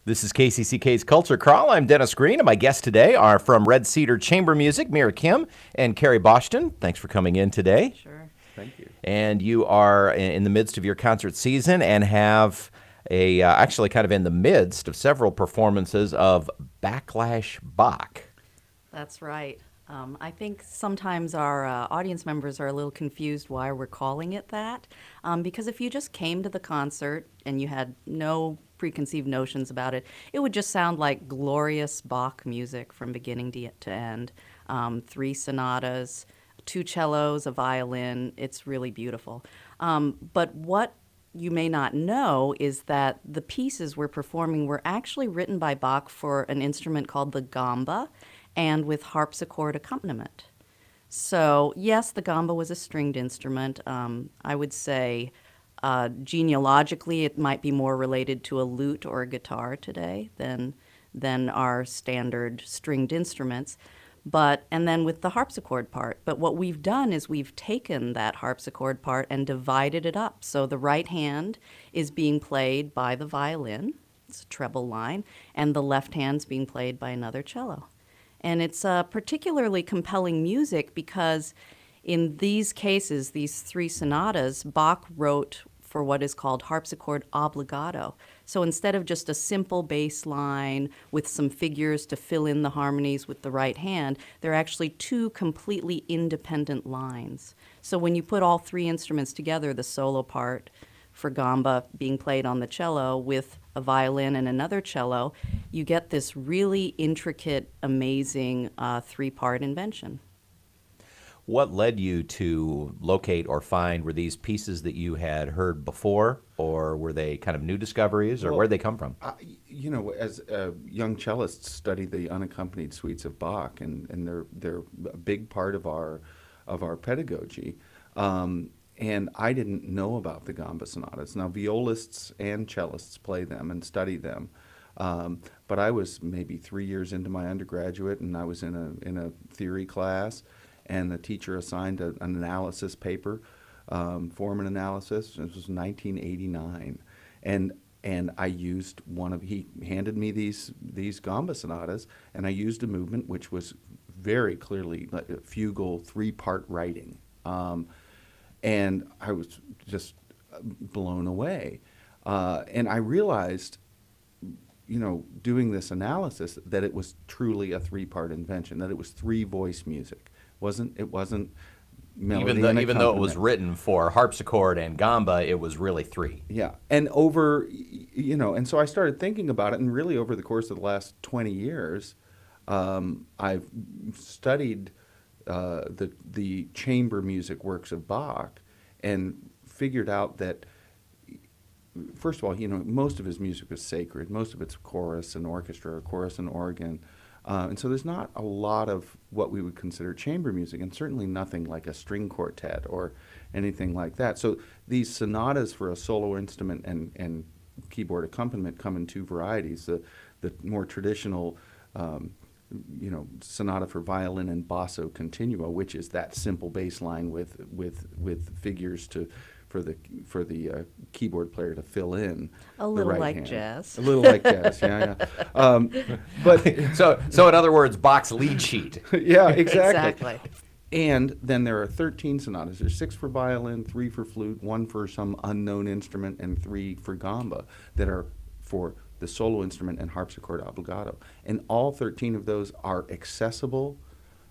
This is KCCK's Culture Crawl. I'm Dennis Green, and my guests today are from Red Cedar Chamber Music, Mira Kim and Carrie Boston. Thanks for coming in today. Sure. Thank you. And you are in the midst of your concert season and have actually kind of in the midst of several performances of Backlash Bach. That's right. I think sometimes our audience members are a little confused why we're calling it that. Because if you just came to the concert and you had no preconceived notions about it, it would just sound like glorious Bach music from beginning to end. 3 sonatas, 2 cellos, a violin. It's really beautiful. But what you may not know is that the pieces we're performing were actually written by Bach for an instrument called the Gamba and with harpsichord accompaniment. So, yes, the Gamba was a stringed instrument. I would say genealogically it might be more related to a lute or a guitar today than our standard stringed instruments. And then with the harpsichord part. But what we've done is we've taken that harpsichord part and divided it up. So the right hand is being played by the violin, it's a treble line, and the left hand's being played by another cello. And it's particularly compelling music because in these cases, these 3 sonatas, Bach wrote for what is called harpsichord obligato. So instead of just a simple bass line with some figures to fill in the harmonies with the right hand, they're actually 2 completely independent lines. So when you put all 3 instruments together, the solo part for Gamba being played on the cello with a violin and another cello, you get this really intricate, amazing 3-part invention. What led you to locate or find, were these pieces that you had heard before, or were they kind of new discoveries, or where'd they come from? As young cellists study the unaccompanied suites of Bach, and they're a big part of our pedagogy. And I didn't know about the Gamba sonatas. Now, violists and cellists play them and study them. But I was maybe 3 years into my undergraduate, and I was in a theory class, and the teacher assigned an analysis paper, Foreman analysis. This was 1989, and I used he handed me these Gamba sonatas, and I used a movement which was very clearly like a fugal 3-part writing. And I was just blown away. And I realized, doing this analysis, that it was truly a 3-part invention, that it was 3-voice music. It wasn't melody Even though it was written for harpsichord and Gamba, it was really 3. Yeah. And and so I started thinking about it, and really over the course of the last 20 years, I've studied the chamber music works of Bach and figured out that, first of all, most of his music is sacred. Most of it's chorus and orchestra, or chorus and organ. And so there's not a lot of what we would consider chamber music, and certainly nothing like a string quartet or anything like that. So these sonatas for a solo instrument and keyboard accompaniment come in 2 varieties. The more traditional sonata for violin and basso continuo, which is that simple bass line with figures for the keyboard player to fill in. A little right like hand. jazz. A little like jazz, yeah. But so in other words, Bach's lead sheet. yeah, exactly. Exactly. And then there are 13 sonatas. There's 6 for violin, 3 for flute, 1 for some unknown instrument, and 3 for Gamba that are for the solo instrument and harpsichord obligato. And all 13 of those are accessible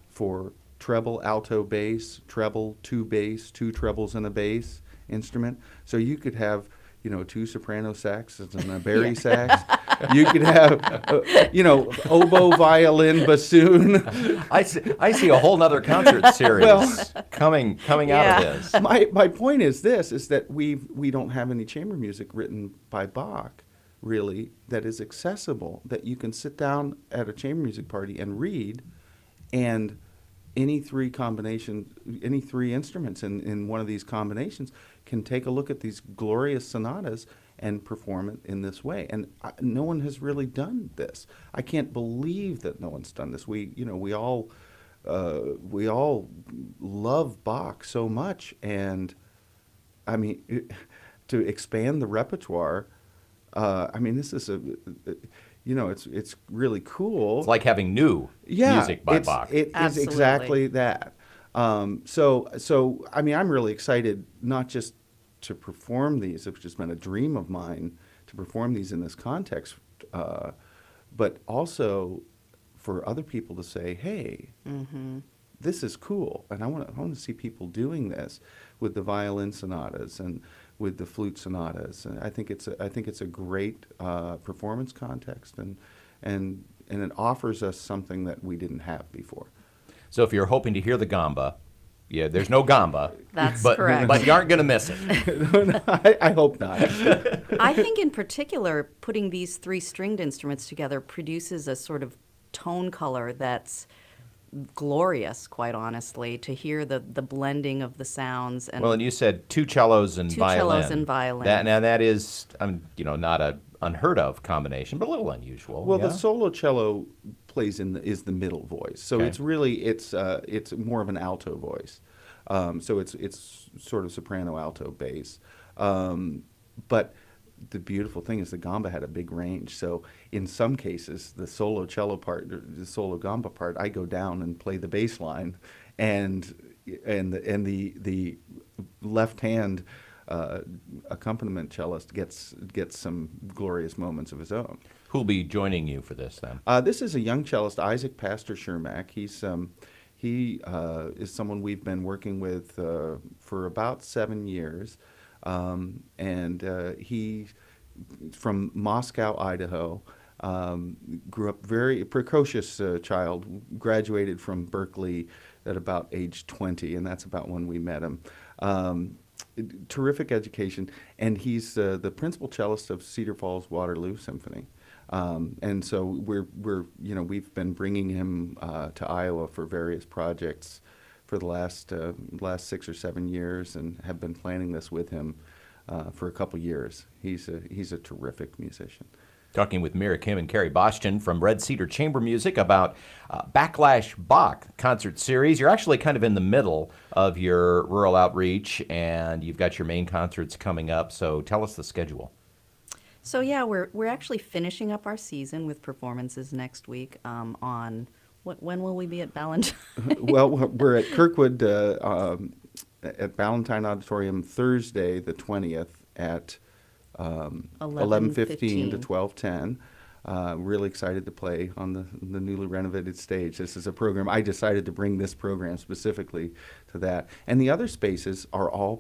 for treble, alto, bass, treble, 2 bass, 2 trebles and a bass instrument. So you could have, 2 soprano saxes and a bari sax. You could have, oboe, violin, bassoon. I see a whole nother concert series coming out of this. My point is that we don't have any chamber music written by Bach, really, that is accessible, that you can sit down at a chamber music party and read, and any 3 instruments in one of these combinations can take a look at these glorious sonatas and perform it in this way. And no one has really done this. I can't believe that no one's done this. We all love Bach so much, and I mean, to expand the repertoire, I mean, this is it's really cool. It's like having new music by Bach. It is Absolutely. exactly that. So I mean, I'm really excited not just to perform these, which has been a dream of mine to perform these in this context, but also for other people to say, "Hey, this is cool," and I want to see people doing this with the violin sonatas and with the flute sonatas, and I think it's a great performance context, and it offers us something that we didn't have before. So if you're hoping to hear the Gamba, yeah, there's no Gamba. That's but, correct. But you aren't going to miss it. I hope not. I think in particular, putting these three stringed instruments together produces a sort of tone color that's glorious, quite honestly, to hear the blending of the sounds. And Well, and you said two cellos and Two violin. cellos and violin. That is, not a unheard of combination, but a little unusual. Well, yeah? the solo cello plays is the middle voice, so Okay. it's really it's more of an alto voice, so it's sort of soprano alto bass, but the beautiful thing is the gamba had a big range. So in some cases, the solo cello part, the solo gamba part, I go down and play the bass line, and the left hand accompaniment cellist gets some glorious moments of his own. Who'll be joining you for this then? This is a young cellist, Isaac Pastor Shermack. He is someone we've been working with for about 7 years, and he's from Moscow, Idaho. Grew up very precocious child. Graduated from Berkeley at about age 20, and that's about when we met him. Terrific education, and he's the principal cellist of Cedar Falls Waterloo Symphony. And so we've been bringing him to Iowa for various projects for the last 6 or 7 years, and have been planning this with him for a couple years. He's a terrific musician. Talking with Mira Kim and Carrie Boschton from Red Cedar Chamber Music about Backlash Bach concert series. You're actually kind of in the middle of your rural outreach, and you've got your main concerts coming up. So tell us the schedule. So yeah, we're actually finishing up our season with performances next week. When will we be at Ballantyne? Well, we're at Kirkwood at Ballantyne Auditorium Thursday, the 20th at 11:15 to 12:10. Really excited to play on the newly renovated stage. This is a program, I decided to bring this program specifically to that. And the other spaces are all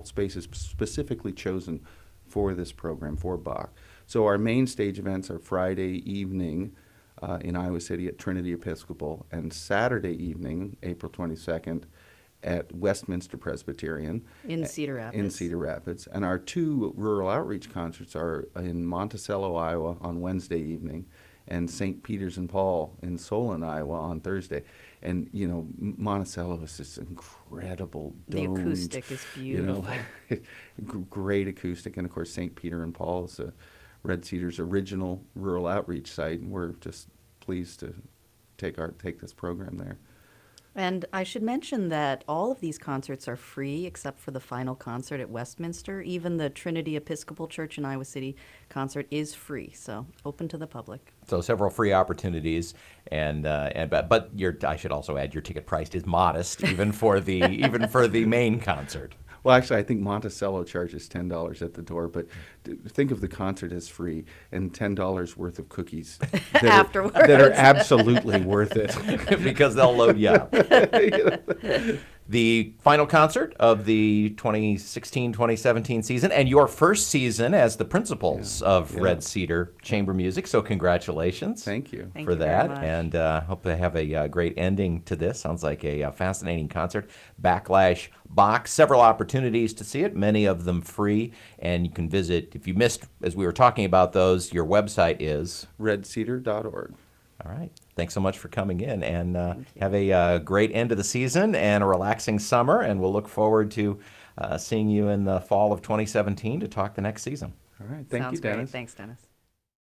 spaces specifically chosen for this program, for Bach. So our main stage events are Friday evening in Iowa City at Trinity Episcopal, and Saturday evening, April 22nd, at Westminster Presbyterian. In Cedar Rapids. In Cedar Rapids. And our two rural outreach concerts are in Monticello, Iowa on Wednesday evening, and St. Peter's and Paul in Solon, Iowa on Thursday. And, Monticello is this incredible domed, The acoustic is beautiful. Great acoustic. And, of course, St. Peter and Paul is Red Cedar's original rural outreach site, and we're just pleased to take this program there. And I should mention that all of these concerts are free except for the final concert at Westminster. Even the Trinity Episcopal Church in Iowa City concert is free, so open to the public. So several free opportunities, but I should also add your ticket price is modest even for the main concert. Well, actually, I think Monticello charges $10 at the door, but think of the concert as free and $10 worth of cookies Afterwards. that are absolutely worth it. Because they'll load you up. The final concert of the 2016-2017 season, and your first season as the principals of Red Cedar Chamber Music. So congratulations. Thank you. Thank for you very that, much. and hope to have a great ending to this. Sounds like a fascinating concert. Backlash Bach, several opportunities to see it, many of them free, and you can visit, if you missed, as we were talking about those, your website is? redcedar.org. All right. Thanks so much for coming in, and have a great end of the season and a relaxing summer, and we'll look forward to seeing you in the fall of 2017 to talk the next season. All right. Thank Sounds you, Dennis. great. Thanks, Dennis.